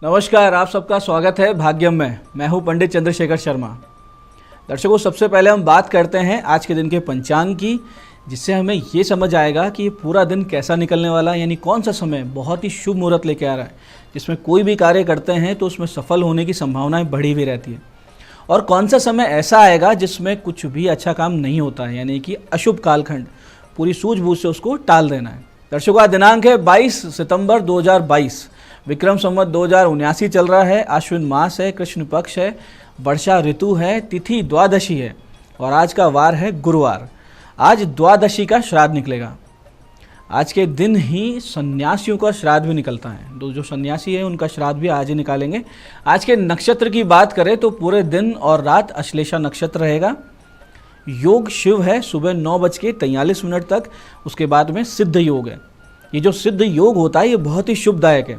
नमस्कार, आप सबका स्वागत है भाग्यम में। मैं हूं पंडित चंद्रशेखर शर्मा। दर्शकों, सबसे पहले हम बात करते हैं आज के दिन के पंचांग की, जिससे हमें ये समझ आएगा कि ये पूरा दिन कैसा निकलने वाला है, यानी कौन सा समय बहुत ही शुभ मुहूर्त लेके आ रहा है, जिसमें कोई भी कार्य करते हैं तो उसमें सफल होने की संभावनाएं बढ़ी हुई रहती है, और कौन सा समय ऐसा आएगा जिसमें कुछ भी अच्छा काम नहीं होता है, यानी कि अशुभ कालखंड। पूरी सूझबूझ से उसको टाल देना है। दर्शकों, आज दिनांक है 22 सितंबर 2022, विक्रम संवत 2079 चल रहा है। आश्विन मास है, कृष्ण पक्ष है, वर्षा ऋतु है, तिथि द्वादशी है और आज का वार है गुरुवार। आज द्वादशी का श्राद्ध निकलेगा। आज के दिन ही सन्यासियों का श्राद्ध भी निकलता है। जो सन्यासी है उनका श्राद्ध भी आज ही निकालेंगे। आज के नक्षत्र की बात करें तो पूरे दिन और रात अश्लेषा नक्षत्र रहेगा। योग शिव है सुबह 9:43 तक, उसके बाद में सिद्ध योग है। ये जो सिद्ध योग होता है ये बहुत ही शुभदायक है।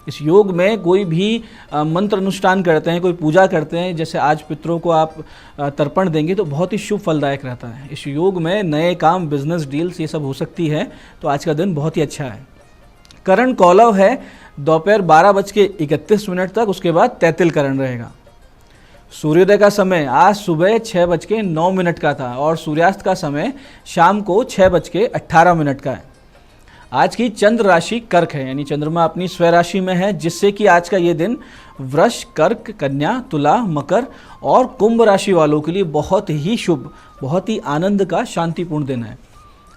इस योग में कोई भी मंत्र अनुष्ठान करते हैं, कोई पूजा करते हैं, जैसे आज पितरों को आप तर्पण देंगे तो बहुत ही शुभ फलदायक रहता है। इस योग में नए काम, बिजनेस डील्स ये सब हो सकती है, तो आज का दिन बहुत ही अच्छा है। करण कौलव है दोपहर 12:31 तक, उसके बाद तैतिल करण रहेगा। सूर्योदय का समय आज सुबह 6:09 का था और सूर्यास्त का समय शाम को 6:18 का है। आज की चंद्र राशि कर्क है, यानी चंद्रमा अपनी स्वय राशि में है, जिससे कि आज का ये दिन वृष, कर्क, कन्या, तुला, मकर और कुंभ राशि वालों के लिए बहुत ही शुभ, बहुत ही आनंद का शांतिपूर्ण दिन है।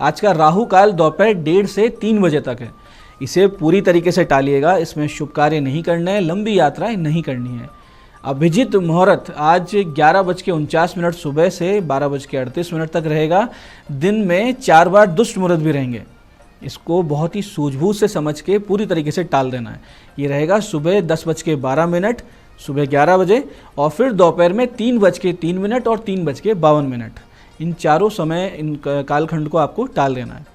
आज का राहु काल दोपहर 1:30 से 3 बजे तक है। इसे पूरी तरीके से टालिएगा, इसमें शुभ कार्य नहीं करने हैं, लंबी यात्राएं नहीं करनी है। अभिजित मुहूर्त आज 11:49 सुबह से 12:38 तक रहेगा। दिन में 4 बार दुष्ट मुहूर्त भी रहेंगे। इसको बहुत ही सूझबूझ से समझ के पूरी तरीके से टाल देना है। ये रहेगा सुबह 10:12, सुबह 11 बजे और फिर दोपहर में 3:03 और 3:52। इन चारों समय, इन कालखंड को आपको टाल देना है।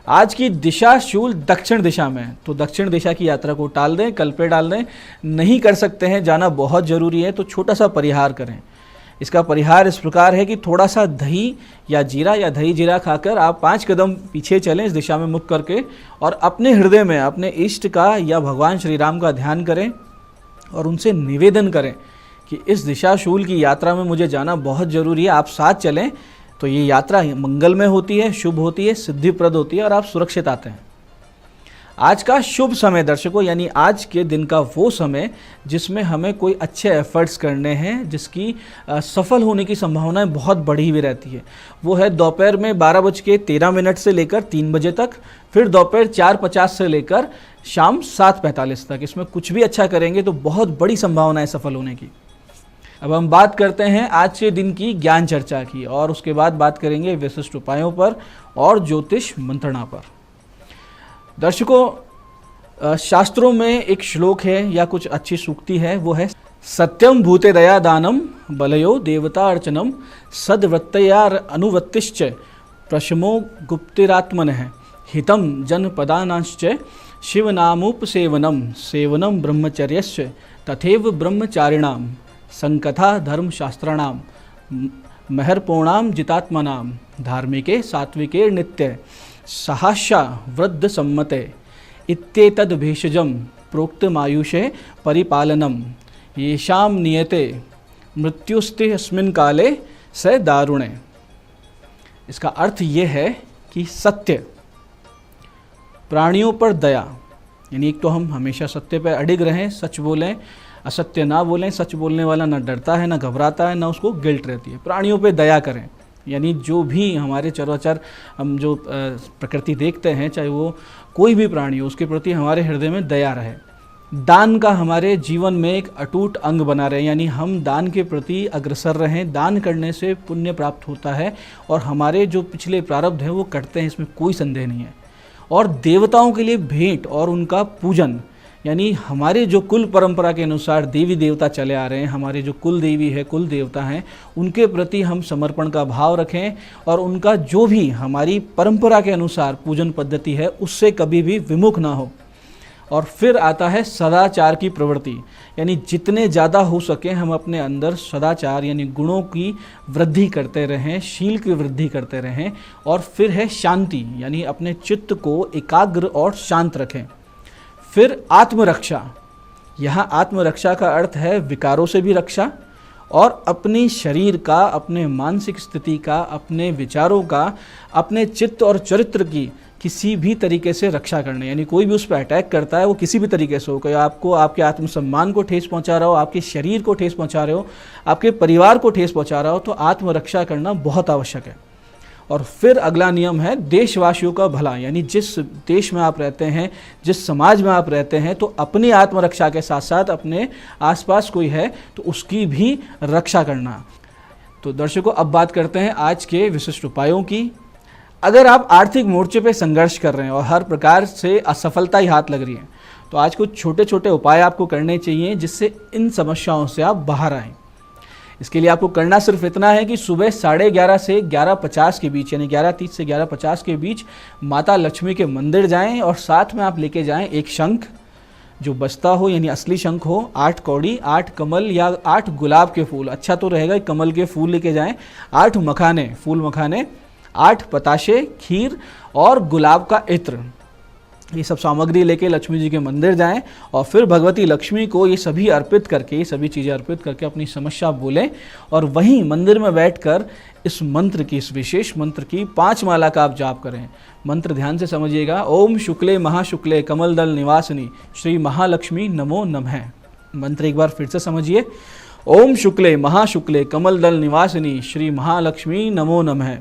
आज की दिशा शूल दक्षिण दिशा में है, तो दक्षिण दिशा की यात्रा को टाल दें, कल पे डाल दें। नहीं कर सकते हैं, जाना बहुत ज़रूरी है, तो छोटा सा परिहार करें। इसका परिहार इस प्रकार है कि थोड़ा सा दही या जीरा या दही जीरा खाकर आप 5 कदम पीछे चलें इस दिशा में मुख करके, और अपने हृदय में अपने इष्ट का या भगवान श्री राम का ध्यान करें और उनसे निवेदन करें कि इस दिशाशूल की यात्रा में मुझे जाना बहुत ज़रूरी है, आप साथ चलें तो ये यात्रा मंगलमय होती है, शुभ होती है, सिद्धिप्रद होती है और आप सुरक्षित आते हैं। आज का शुभ समय दर्शकों, यानी आज के दिन का वो समय जिसमें हमें कोई अच्छे एफर्ट्स करने हैं, जिसकी सफल होने की संभावनाएं बहुत बढ़ी हुई रहती है, वो है दोपहर में 12:13 से लेकर 3 बजे तक, फिर दोपहर 4:50 से लेकर शाम 7:45 तक। इसमें कुछ भी अच्छा करेंगे तो बहुत बड़ी संभावना है सफल होने की। अब हम बात करते हैं आज के दिन की ज्ञान चर्चा की, और उसके बाद बात करेंगे विशिष्ट उपायों पर और ज्योतिष मंत्रणा पर। दर्शकों, शास्त्रों में एक श्लोक है या कुछ अच्छी सूक्ति है, वो है सत्यम भूते दया दानम बलयो देवता अर्चनम सद्वृत्तयार अनुवृत्तिश्च प्रशमो गुप्तिरात्मनः हितम जनपदानाश्च शिवनामुपसेवनम सेवनम ब्रह्मचर्यश्च तथैव ब्रह्मचारिणाम संकथा धर्मशास्त्राणाम महर्पोणाम जितात्मनाम धार्मिके सात्विके नित्य सहस्या वृद्ध सम्मते इत्येतद् भेषजम प्रोक्तमायुषे परिपालनम येषाम नियते मृत्युस्ते अस्मिन् काले स दारुणे। इसका अर्थ ये है कि सत्य, प्राणियों पर दया, यानी एक तो हम हमेशा सत्य पर अडिग रहें, सच बोलें, असत्य ना बोलें। सच बोलने वाला ना डरता है, ना घबराता है, ना उसको गिल्ट रहती है। प्राणियों पे दया करें, यानी जो भी हमारे चराचर हम जो प्रकृति देखते हैं, चाहे वो कोई भी प्राणी हो, उसके प्रति हमारे हृदय में दया रहे। दान का हमारे जीवन में एक अटूट अंग बना रहे, यानी हम दान के प्रति अग्रसर रहें। दान करने से पुण्य प्राप्त होता है और हमारे जो पिछले प्रारब्ध हैं वो कटते हैं, इसमें कोई संदेह नहीं है। और देवताओं के लिए भेंट और उनका पूजन, यानी हमारे जो कुल परंपरा के अनुसार देवी देवता चले आ रहे हैं, हमारे जो कुल देवी है, कुल देवता हैं, उनके प्रति हम समर्पण का भाव रखें और उनका जो भी हमारी परंपरा के अनुसार पूजन पद्धति है उससे कभी भी विमुख ना हो। और फिर आता है सदाचार की प्रवृत्ति, यानी जितने ज़्यादा हो सके हम अपने अंदर सदाचार यानी गुणों की वृद्धि करते रहें, शील की वृद्धि करते रहें। और फिर है शांति, यानी अपने चित्त को एकाग्र और शांत रखें। फिर आत्मरक्षा, यहाँ आत्मरक्षा का अर्थ है विकारों से भी रक्षा और अपनी शरीर का, अपने मानसिक स्थिति का, अपने विचारों का, अपने चित्त और चरित्र की किसी भी तरीके से रक्षा करना। यानी कोई भी उस पर अटैक करता है वो किसी भी तरीके से हो, कोई आपको, आपके आत्मसम्मान को ठेस पहुंचा रहा हो, आपके शरीर को ठेस पहुंचा रहे हो, आपके परिवार को ठेस पहुंचा रहा हो, तो आत्मरक्षा करना बहुत आवश्यक है। और फिर अगला नियम है देशवासियों का भला। यानी जिस देश में आप रहते हैं, जिस समाज में आप रहते हैं, तो अपनी आत्मरक्षा के साथ साथ अपने आसपास कोई है तो उसकी भी रक्षा करना। तो दर्शकों, अब बात करते हैं आज के विशिष्ट उपायों की। अगर आप आर्थिक मोर्चे पे संघर्ष कर रहे हैं और हर प्रकार से असफलता ही हाथ लग रही है, तो आज कुछ छोटे छोटे उपाय आपको करने चाहिए जिससे इन समस्याओं से आप बाहर आएँ। इसके लिए आपको करना सिर्फ इतना है कि सुबह 11:30 से 11:50 के बीच, यानी 11:30 से 11:50 के बीच माता लक्ष्मी के मंदिर जाएं और साथ में आप लेके जाएं एक शंख जो बजता हो, यानी असली शंख हो, 8 कौड़ी, 8 कमल या 8 गुलाब के फूल, अच्छा तो रहेगा कमल के फूल लेके जाएं, 8 मखाने, फूल मखाने, 8 पताशे, खीर और गुलाब का इत्र, ये सब सामग्री लेके लक्ष्मी जी के मंदिर जाएं और फिर भगवती लक्ष्मी को ये सभी अर्पित करके, ये सभी चीज़ें अर्पित करके अपनी समस्या बोलें और वहीं मंदिर में बैठकर इस मंत्र की, इस विशेष मंत्र की 5 माला का आप जाप करें। मंत्र ध्यान से समझिएगा। ओम शुक्ले महाशुक्ले कमल दल निवासिनी श्री महालक्ष्मी नमो नमः। मंत्र एक बार फिर से समझिए। ओम शुक्ले महाशुक्ले कमल दल निवासिनी श्री महालक्ष्मी नमो नमः।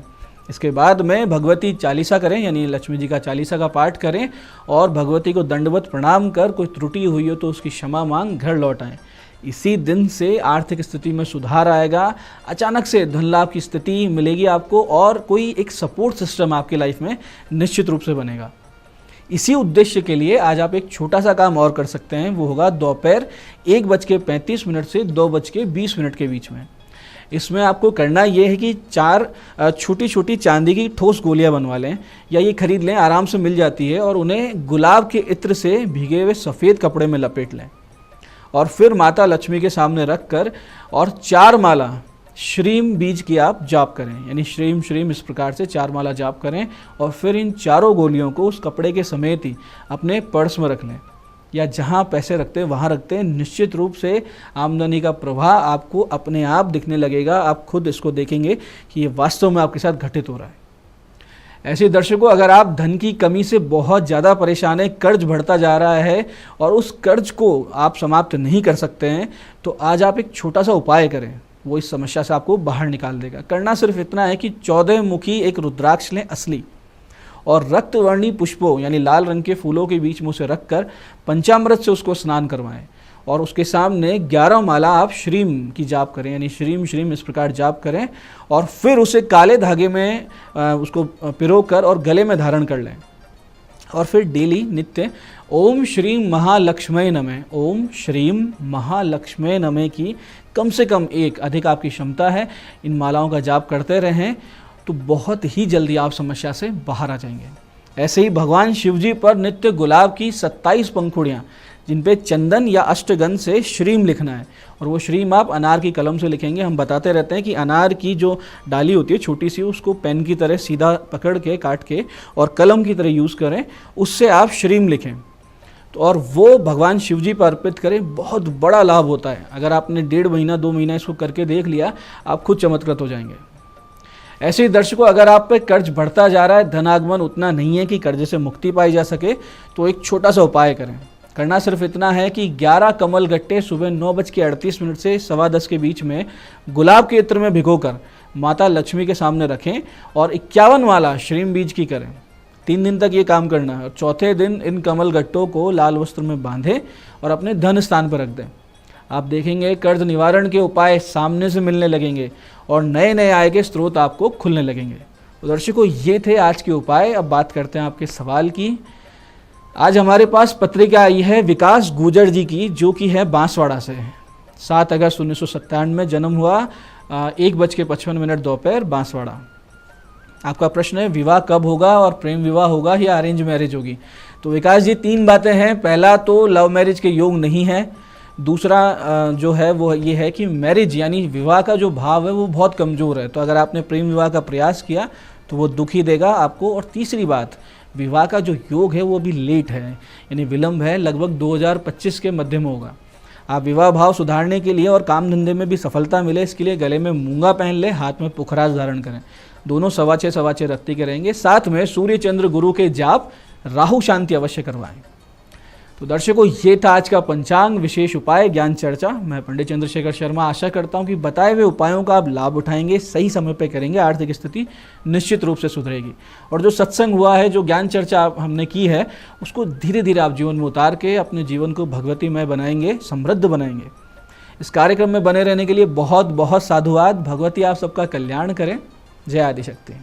इसके बाद में भगवती चालीसा करें, यानी लक्ष्मी जी का चालीसा का पाठ करें और भगवती को दंडवत प्रणाम कर कोई त्रुटि हुई हो तो उसकी क्षमा मांग घर लौट आएँ। इसी दिन से आर्थिक स्थिति में सुधार आएगा, अचानक से धन लाभ की स्थिति मिलेगी आपको और कोई एक सपोर्ट सिस्टम आपकी लाइफ में निश्चित रूप से बनेगा। इसी उद्देश्य के लिए आज आप एक छोटा सा काम और कर सकते हैं, वो होगा दोपहर 1:35 से 2:20 के बीच में। इसमें आपको करना ये है कि 4 छोटी छोटी चांदी की ठोस गोलियां बनवा लें या ये खरीद लें, आराम से मिल जाती है, और उन्हें गुलाब के इत्र से भीगे हुए सफ़ेद कपड़े में लपेट लें और फिर माता लक्ष्मी के सामने रख कर और 4 माला श्रीम बीज की आप जाप करें। यानी श्रीम श्रीम इस प्रकार से 4 माला जाप करें और फिर इन चारों गोलियों को उस कपड़े के समेत ही अपने पर्स में रख लें या जहाँ पैसे रखते हैं वहाँ रखते हैं। निश्चित रूप से आमदनी का प्रवाह आपको अपने आप दिखने लगेगा, आप खुद इसको देखेंगे कि ये वास्तव में आपके साथ घटित हो रहा है। ऐसे दर्शकों, अगर आप धन की कमी से बहुत ज़्यादा परेशान हैं, कर्ज बढ़ता जा रहा है और उस कर्ज को आप समाप्त नहीं कर सकते हैं, तो आज आप एक छोटा सा उपाय करें, वो इस समस्या से आपको बाहर निकाल देगा। करना सिर्फ इतना है कि 14 मुखी एक रुद्राक्ष लें असली और रक्तवर्णी पुष्पों यानी लाल रंग के फूलों के बीच में उसे रखकर पंचामृत से उसको स्नान करवाएं और उसके सामने 11 माला आप श्रीम की जाप करें, यानी श्रीम श्रीम इस प्रकार जाप करें और फिर उसे काले धागे में उसको पिरो कर और गले में धारण कर लें और फिर डेली नित्य ओम श्रीम महालक्ष्मी नमः, ओम श्रीम महालक्ष्मी नमः की कम से कम एक, अधिक आपकी क्षमता है, इन मालाओं का जाप करते रहें तो बहुत ही जल्दी आप समस्या से बाहर आ जाएंगे। ऐसे ही भगवान शिव जी पर नित्य गुलाब की 27 पंखुड़ियाँ जिन पे चंदन या अष्टगंध से श्रीम लिखना है और वो श्रीम आप अनार की कलम से लिखेंगे। हम बताते रहते हैं कि अनार की जो डाली होती है छोटी सी, उसको पेन की तरह सीधा पकड़ के काट के और कलम की तरह यूज़ करें, उससे आप श्रीम लिखें तो और वो भगवान शिव जी पर अर्पित करें। बहुत बड़ा लाभ होता है। अगर आपने 1.5 महीना 2 महीना इसको करके देख लिया, आप खुद चमत्कृत हो जाएंगे। ऐसे ही दर्शकों, अगर आप पे कर्ज बढ़ता जा रहा है, धनागमन उतना नहीं है कि कर्ज से मुक्ति पाई जा सके, तो एक छोटा सा उपाय करें। करना सिर्फ इतना है कि 11 कमल गट्टे सुबह 9:38 से 10:15 के बीच में गुलाब के इत्र में भिगोकर माता लक्ष्मी के सामने रखें और 51 माला श्रीम बीज की करें। 3 दिन तक ये काम करना है और चौथे दिन इन कमल गट्टों को लाल वस्त्र में बांधें और अपने धन स्थान पर रख दें। आप देखेंगे कर्ज निवारण के उपाय सामने से मिलने लगेंगे और नए नए आय के स्रोत आपको खुलने लगेंगे। तो दर्शकों, ये थे आज के उपाय। अब बात करते हैं आपके सवाल की। आज हमारे पास पत्रिका आई है विकास गुर्जर जी की, जो कि है बांसवाड़ा से। 7 अगस्त 1997 में जन्म हुआ, 1:55 दोपहर, बांसवाड़ा। आपका प्रश्न है विवाह कब होगा और प्रेम विवाह होगा या अरेंज मैरिज होगी। तो विकास जी, 3 बातें हैं। पहला तो लव मैरिज के योग नहीं है। दूसरा जो है वो ये है कि मैरिज यानी विवाह का जो भाव है वो बहुत कमज़ोर है, तो अगर आपने प्रेम विवाह का प्रयास किया तो वो दुख ही देगा आपको। और तीसरी बात, विवाह का जो योग है वो अभी लेट है, यानी विलंब है, लगभग 2025 के मध्य में होगा। आप विवाह भाव सुधारने के लिए और काम धंधे में भी सफलता मिले, इसके लिए गले में मूंगा पहन ले, हाथ में पुखराज धारण करें। दोनों 6.25 रत्ती के रहेंगे। साथ में सूर्य चंद्र गुरु के जाप, राहु शांति अवश्य करवाएं। तो दर्शकों, ये था आज का पंचांग विशेष उपाय ज्ञान चर्चा। मैं पंडित चंद्रशेखर शर्मा आशा करता हूँ कि बताए हुए उपायों का आप लाभ उठाएंगे, सही समय पे करेंगे, आर्थिक स्थिति निश्चित रूप से सुधरेगी। और जो सत्संग हुआ है, जो ज्ञान चर्चा हमने की है, उसको धीरे धीरे आप जीवन में उतार के अपने जीवन को भगवतीमय बनाएंगे, समृद्ध बनाएंगे। इस कार्यक्रम में बने रहने के लिए बहुत बहुत साधुवाद। भगवती आप सबका कल्याण करें। जय आदिशक्ति।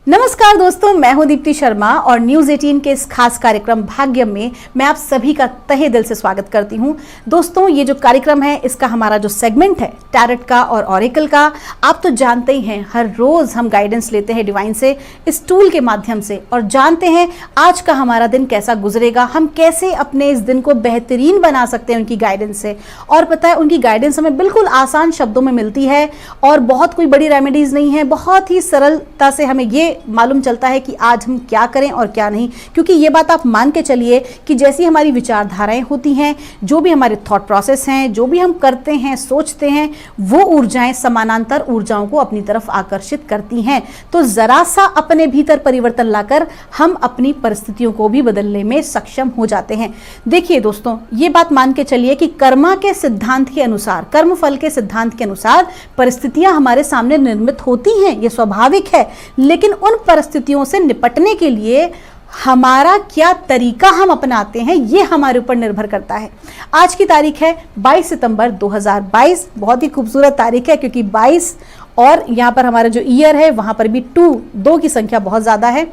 नमस्कार दोस्तों, मैं हूं दीप्ति शर्मा और न्यूज़ 18 के इस खास कार्यक्रम भाग्यम में मैं आप सभी का तहे दिल से स्वागत करती हूं। दोस्तों, ये जो कार्यक्रम है, इसका हमारा जो सेगमेंट है टैरेट का और ऑरेकल का, आप तो जानते ही हैं, हर रोज हम गाइडेंस लेते हैं डिवाइन से इस टूल के माध्यम से और जानते हैं आज का हमारा दिन कैसा गुजरेगा, हम कैसे अपने इस दिन को बेहतरीन बना सकते हैं उनकी गाइडेंस से। और पता है, उनकी गाइडेंस हमें बिल्कुल आसान शब्दों में मिलती है और बहुत कोई बड़ी रेमेडीज नहीं है, बहुत ही सरलता से हमें ये मालूम चलता है कि आज हम क्या करें और क्या नहीं। क्योंकि ये बात आप मान के चलिए कि जैसी हमारी विचारधाराएं होती हैं, जो भी हमारे थॉट प्रोसेस हैं, जो भी हम करते हैं, सोचते हैं, वो ऊर्जाएं समानांतर ऊर्जाओं को अपनी तरफ आकर्षित करती हैं। तो जरा सा अपने भीतर परिवर्तन लाकर हम अपनी परिस्थितियों को भी बदलने में सक्षम हो जाते हैं। देखिए दोस्तों, ये बात मान के चलिए कि कर्मा के सिद्धांत के अनुसार, कर्म फल के सिद्धांत के अनुसार परिस्थितियां हमारे सामने निर्मित होती हैं, ये स्वाभाविक है। लेकिन उन परिस्थितियों से निपटने के लिए हमारा क्या तरीका हम अपनाते हैं, ये हमारे ऊपर निर्भर करता है। आज की तारीख है 22 सितंबर 2022। बहुत ही खूबसूरत तारीख है क्योंकि 22 और यहाँ पर हमारा जो ईयर है वहाँ पर भी 2 की संख्या बहुत ज़्यादा है।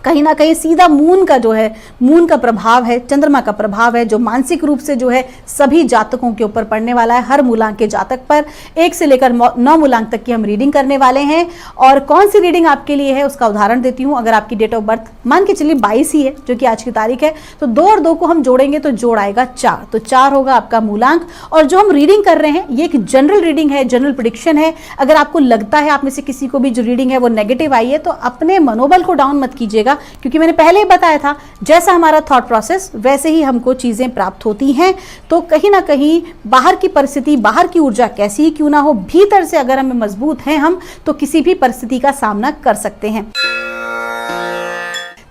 कहीं ना कहीं सीधा मून का जो है, मून का प्रभाव है, चंद्रमा का प्रभाव है, जो मानसिक रूप से जो है सभी जातकों के ऊपर पड़ने वाला है। हर मूलांक के जातक पर 1 से लेकर 9 मूलांक तक की हम रीडिंग करने वाले हैं। और कौन सी रीडिंग आपके लिए है उसका उदाहरण देती हूँ। अगर आपकी डेट ऑफ बर्थ मान के चलिए 22 ही है, जो कि आज की तारीख है, तो 2 और 2 को हम जोड़ेंगे तो जोड़ आएगा 4, तो 4 होगा आपका मूलांक। और जो हम रीडिंग कर रहे हैं ये एक जनरल रीडिंग है, जनरल प्रेडिक्शन है। अगर आपको लगता है आप में से किसी को भी जो रीडिंग है वो नेगेटिव आई है, तो अपने मनोबल को डाउन मत कीजिएगा, क्योंकि मैंने पहले ही बताया था जैसा हमारा थॉट प्रोसेस वैसे ही हमको चीजें प्राप्त होती हैं। तो कहीं ना कहीं बाहर की परिस्थिति, बाहर की ऊर्जा कैसी ही क्यों ना हो, भीतर से अगर हमें मजबूत हैं हम, तो किसी भी परिस्थिति का सामना कर सकते हैं।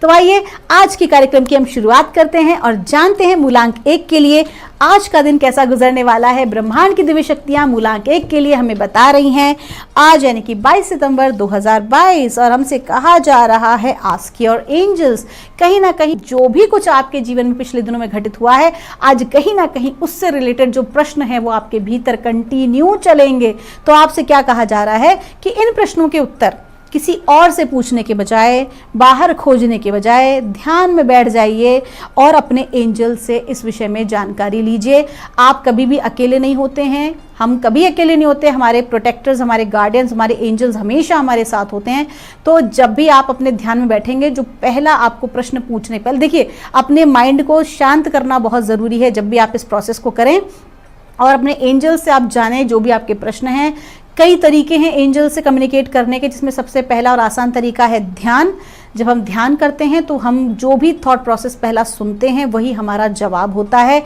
तो आइए आज के कार्यक्रम की हम शुरुआत करते हैं और जानते हैं मूलांक 1 के लिए आज का दिन कैसा गुजरने वाला है। ब्रह्मांड की दिव्य शक्तियां मूलांक 1 के लिए हमें बता रही हैं आज यानी कि 22 सितंबर 2022, और हमसे कहा जा रहा है आस्क योर एंजल्स। कहीं ना कहीं जो भी कुछ आपके जीवन में पिछले दिनों में घटित हुआ है, आज कहीं ना कहीं उससे रिलेटेड जो प्रश्न है वो आपके भीतर कंटिन्यू चलेंगे। तो आपसे क्या कहा जा रहा है कि इन प्रश्नों के उत्तर किसी और से पूछने के बजाय, बाहर खोजने के बजाय ध्यान में बैठ जाइए और अपने एंजल से इस विषय में जानकारी लीजिए। आप कभी भी अकेले नहीं होते हैं, हम कभी अकेले नहीं होते। हमारे प्रोटेक्टर्स, हमारे गार्डियंस, हमारे एंजल्स हमेशा हमारे साथ होते हैं। तो जब भी आप अपने ध्यान में बैठेंगे, जो पहला आपको प्रश्न पूछने, पहले देखिए अपने माइंड को शांत करना बहुत ज़रूरी है जब भी आप इस प्रोसेस को करें, और अपने एंजल से आप जानें जो भी आपके प्रश्न हैं। कई तरीके हैं एंजल से कम्युनिकेट करने के, जिसमें सबसे पहला और आसान तरीका है ध्यान। जब हम ध्यान करते हैं तो हम जो भी थॉट प्रोसेस पहला सुनते हैं वही हमारा जवाब होता है।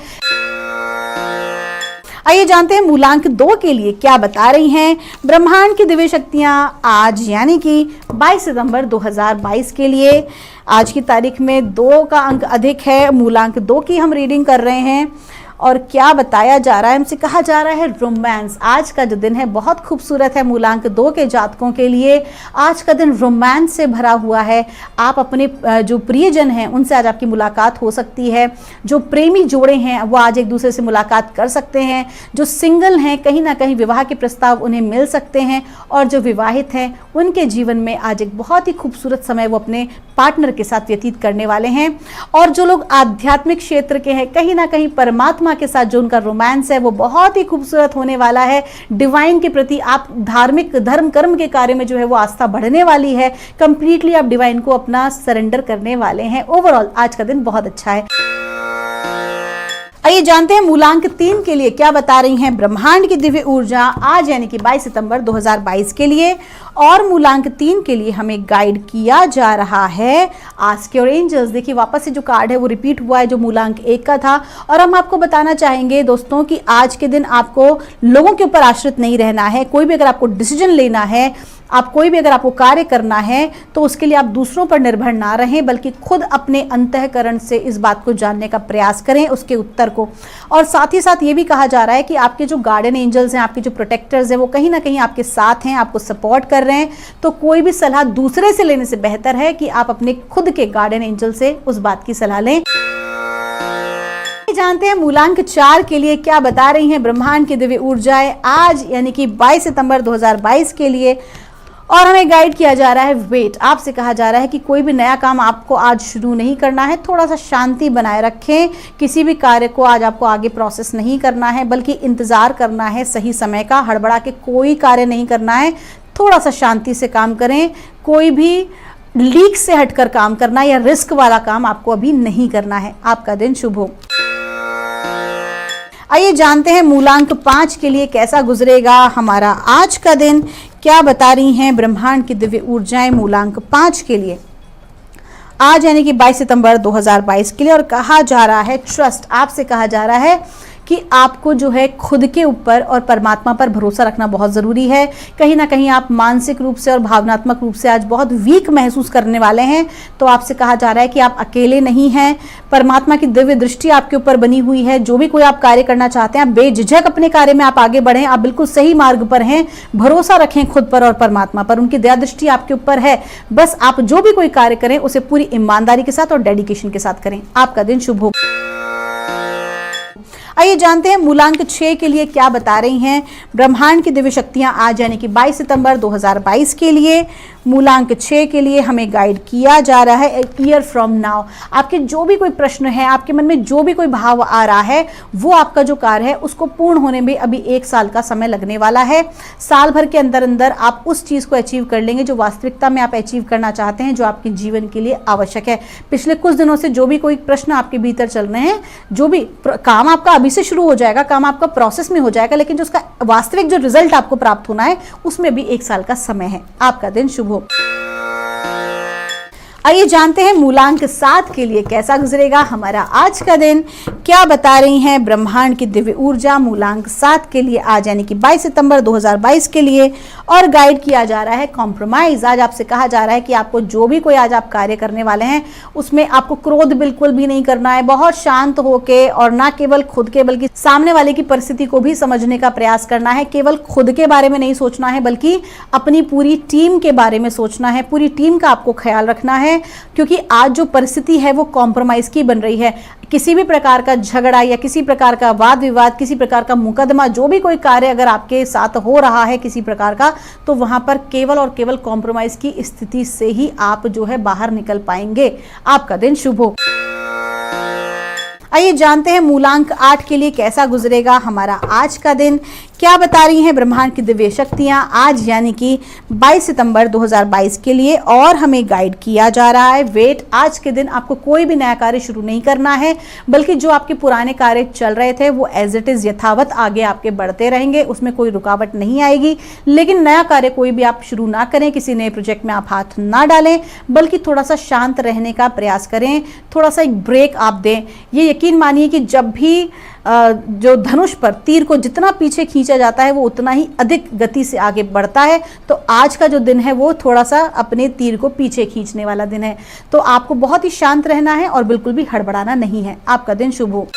आइए जानते हैं मूलांक 2 के लिए क्या बता रही हैं ब्रह्मांड की दिव्य शक्तियां आज यानी कि 22 सितंबर 2022 के लिए। आज की तारीख में 2 का अंक अधिक है, मूलांक 2 की हम रीडिंग कर रहे हैं। और क्या बताया जा रहा है, हमसे कहा जा रहा है रोमांस। आज का जो दिन है बहुत खूबसूरत है मूलांक 2 के जातकों के लिए। आज का दिन रोमांस से भरा हुआ है। आप अपने जो प्रियजन हैं उनसे आज आपकी मुलाकात हो सकती है। जो प्रेमी जोड़े हैं वो आज एक दूसरे से मुलाकात कर सकते हैं। जो सिंगल हैं कहीं ना कहीं विवाह के प्रस्ताव उन्हें मिल सकते हैं, और जो विवाहित हैं उनके जीवन में आज एक बहुत ही खूबसूरत समय वो अपने पार्टनर के साथ व्यतीत करने वाले हैं। और जो लोग आध्यात्मिक क्षेत्र के हैं, कहीं ना कहीं परमात्मा के साथ जो उनका रोमांस है वो बहुत ही खूबसूरत होने वाला है। डिवाइन के प्रति आप धार्मिक धर्म कर्म के कार्य में जो है वो आस्था बढ़ने वाली है। कंप्लीटली आप डिवाइन को अपना सरेंडर करने वाले हैं। ओवरऑल आज का दिन बहुत अच्छा है। आइए जानते हैं मूलांक 3 के लिए क्या बता रही हैं ब्रह्मांड की दिव्य ऊर्जा आज यानी कि 22 सितंबर 2022 के लिए। और मूलांक 3 के लिए हमें गाइड किया जा रहा है आस्क योर एंजल्स। देखिए वापस से जो कार्ड है वो रिपीट हुआ है जो मूलांक 1 का था। और हम आपको बताना चाहेंगे दोस्तों कि आज के दिन आपको लोगों के ऊपर आश्रित नहीं रहना है। कोई भी अगर आपको डिसीजन लेना है, आप कोई भी अगर आपको कार्य करना है तो उसके लिए आप दूसरों पर निर्भर ना रहें, बल्कि खुद अपने अंतःकरण से इस बात को जानने का प्रयास करें, उसके उत्तर को। और साथ ही साथ ये भी कहा जा रहा है कि आपके जो गार्डियन एंजल्स हैं, आपके जो प्रोटेक्टर्स हैं, वो कहीं ना कहीं आपके साथ हैं, आपको सपोर्ट कर रहे हैं। तो कोई भी सलाह दूसरे से लेने से बेहतर है कि आप अपने खुद के गार्डियन एंजल से उस बात की सलाह लें। जानते हैं मूलांक 4 के लिए क्या बता रही हैं ब्रह्मांड की दिव्य ऊर्जाएं आज यानी कि 22 सितंबर 2022 के लिए। और हमें गाइड किया जा रहा है वेट। आपसे कहा जा रहा है कि कोई भी नया काम आपको आज शुरू नहीं करना है, थोड़ा सा शांति बनाए रखें। किसी भी कार्य को आज आपको आगे प्रोसेस नहीं करना है, बल्कि इंतजार करना है सही समय का। हड़बड़ा के कोई कार्य नहीं करना है, थोड़ा सा शांति से काम करें। कोई भी लीक से हटकर काम करना या रिस्क वाला काम आपको अभी नहीं करना है। आपका दिन शुभ हो। आइए जानते हैं मूलांक 5 के लिए कैसा गुजरेगा हमारा आज का दिन। क्या बता रही हैं ब्रह्मांड की दिव्य ऊर्जाएं मूलांक 5 के लिए आज यानी कि 22 सितंबर 2022 के लिए। और कहा जा रहा है ट्रस्ट। आपसे कहा जा रहा है कि आपको जो है खुद के ऊपर और परमात्मा पर भरोसा रखना बहुत ज़रूरी है। कहीं ना कहीं आप मानसिक रूप से और भावनात्मक रूप से आज बहुत वीक महसूस करने वाले हैं। तो आपसे कहा जा रहा है कि आप अकेले नहीं हैं। परमात्मा की दिव्य दृष्टि आपके ऊपर बनी हुई है। जो भी कोई आप कार्य करना चाहते हैं, आप बेझिझक अपने कार्य में आप आगे बढ़ें। आप बिल्कुल सही मार्ग पर हैं। भरोसा रखें खुद पर और परमात्मा पर। उनकी दया दृष्टि आपके ऊपर है। बस आप जो भी कोई कार्य करें उसे पूरी ईमानदारी के साथ और डेडिकेशन के साथ करें। आपका दिन शुभ हो। आइए जानते हैं मूलांक 6 के लिए क्या बता रही हैं ब्रह्मांड की दिव्य शक्तियां आज यानी कि 22 सितंबर 2022 के लिए। मूलांक 6 के लिए हमें गाइड किया जा रहा है ईयर फ्रॉम नाउ। आपके जो भी कोई प्रश्न है, आपके मन में जो भी कोई भाव आ रहा है, वो आपका जो कार्य है उसको पूर्ण होने में अभी 1 साल का समय लगने वाला है। साल भर के अंदर अंदर आप उस चीज़ को अचीव कर लेंगे जो वास्तविकता में आप अचीव करना चाहते हैं, जो आपके जीवन के लिए आवश्यक है। पिछले कुछ दिनों से जो भी कोई प्रश्न आपके भीतर चल रहे हैं, जो भी काम आपका अभी से शुरू हो जाएगा, काम आपका प्रोसेस में हो जाएगा, लेकिन जो उसका वास्तविक जो रिजल्ट आपको प्राप्त होना है उसमें भी 1 साल का समय है। आपका दिन शुभ हो। आइए जानते हैं मूलांक 7 के लिए कैसा गुजरेगा हमारा आज का दिन। क्या बता रही हैं ब्रह्मांड की दिव्य ऊर्जा मूलांक 7 के लिए आज यानी कि 22 सितंबर 2022 के लिए। और गाइड किया जा रहा है कॉम्प्रोमाइज। आज आपसे कहा जा रहा है कि आपको जो भी कोई आज आप कार्य करने वाले हैं उसमें आपको क्रोध बिल्कुल भी नहीं करना है। बहुत शांत होके और ना केवल खुद के बल्कि सामने वाले की परिस्थिति को भी समझने का प्रयास करना है। केवल खुद के बारे में नहीं सोचना है, बल्कि अपनी पूरी टीम के बारे में सोचना है। पूरी टीम का आपको ख्याल रखना है, क्योंकि आज जो परिस्थिति है वो कॉम्प्रोमाइज की बन रही है। किसी भी प्रकार का झगड़ा या किसी प्रकार का वाद विवाद, किसी प्रकार का मुकदमा, जो भी कोई कार्य अगर आपके साथ हो रहा है किसी प्रकार का, तो वहां पर केवल और केवल कॉम्प्रोमाइज की स्थिति से ही आप जो है बाहर निकल पाएंगे। आपका दिन शुभ हो। आइए जानते हैं मूलांक 8 के लिए कैसा गुजरेगा हमारा आज का दिन। क्या बता रही हैं ब्रह्मांड की दिव्य शक्तियां आज यानी कि 22 सितंबर 2022 के लिए। और हमें गाइड किया जा रहा है वेट। आज के दिन आपको कोई भी नया कार्य शुरू नहीं करना है, बल्कि जो आपके पुराने कार्य चल रहे थे वो एज इट इज यथावत आगे आपके बढ़ते रहेंगे, उसमें कोई रुकावट नहीं आएगी। लेकिन नया कार्य कोई भी आप शुरू ना करें, किसी नए प्रोजेक्ट में आप हाथ ना डालें, बल्कि थोड़ा सा शांत रहने का प्रयास करें, थोड़ा सा एक ब्रेक आप दें। ये यकीन मानिए कि जब भी जो धनुष पर तीर को जितना पीछे खींचा जाता है वो उतना ही अधिक गति से आगे बढ़ता है। तो आज का जो दिन है वो थोड़ा सा अपने तीर को पीछे खींचने वाला दिन है। तो आपको बहुत ही शांत रहना है और बिल्कुल भी हड़बड़ाना नहीं है। आपका दिन शुभ हो।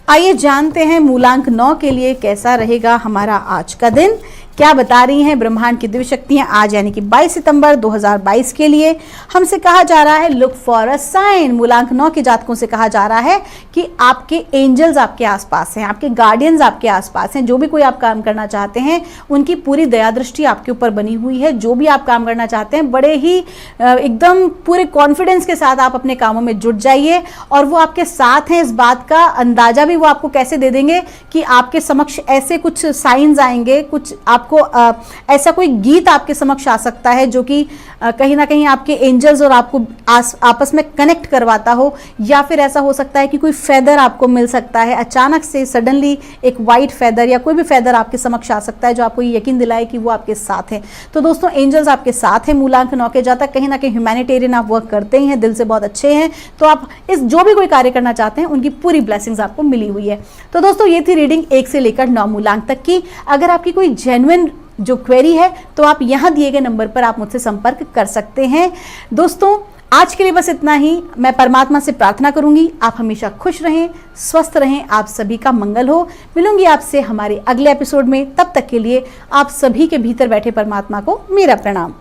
आइए जानते हैं मूलांक 9 के लिए कैसा रहेगा हमारा आज का दिन। क्या बता रही हैं ब्रह्मांड की दिव्य शक्तियां आज यानी कि 22 सितंबर 2022 के लिए। हमसे कहा जा रहा है लुक फॉर अ साइन। मूलांक 9 के जातकों से कहा जा रहा है कि आपके एंजल्स आपके आसपास हैं, आपके गार्डियंस आपके आसपास हैं। जो भी कोई आप काम करना चाहते हैं उनकी पूरी दया दृष्टि आपके ऊपर बनी हुई है। जो भी आप काम करना चाहते हैं बड़े ही एकदम पूरे कॉन्फिडेंस के साथ आप अपने कामों में जुट जाइए, और वो आपके साथ हैं। इस बात का अंदाजा भी वो आपको कैसे दे देंगे कि आपके समक्ष ऐसे कुछ साइंस आएंगे, कुछ आप आपको ऐसा कोई गीत आपके समक्ष आ सकता है जो कि कहीं ना कहीं आपके एंजल्स और आपको आपस में कनेक्ट करवाता हो, या फिर ऐसा हो सकता है कि कोई फेदर आपको मिल सकता है अचानक से, सडनली एक वाइट फेदर या कोई भी फेदर आपके समक्ष आ सकता है जो आपको यकीन दिलाए कि वो आपके साथ है। तो दोस्तों एंजल्स आपके साथ है। मूलांक 9 के जातक कहीं ना कहीं ह्यूमैनिटेरियन आप वर्क करते ही हैं, दिल से बहुत अच्छे हैं, तो आप इस जो भी कोई कार्य करना चाहते हैं उनकी पूरी ब्लेसिंग्स आपको मिली हुई है। तो दोस्तों ये थी रीडिंग 1 से लेकर 9 मूलांक तक की। अगर आपकी कोई जेन्युइन जो क्वेरी है तो आप यहां दिए गए नंबर पर आप मुझसे संपर्क कर सकते हैं। दोस्तों आज के लिए बस इतना ही। मैं परमात्मा से प्रार्थना करूंगी आप हमेशा खुश रहें, स्वस्थ रहें, आप सभी का मंगल हो। मिलूंगी आपसे हमारे अगले एपिसोड में, तब तक के लिए आप सभी के भीतर बैठे परमात्मा को मेरा प्रणाम।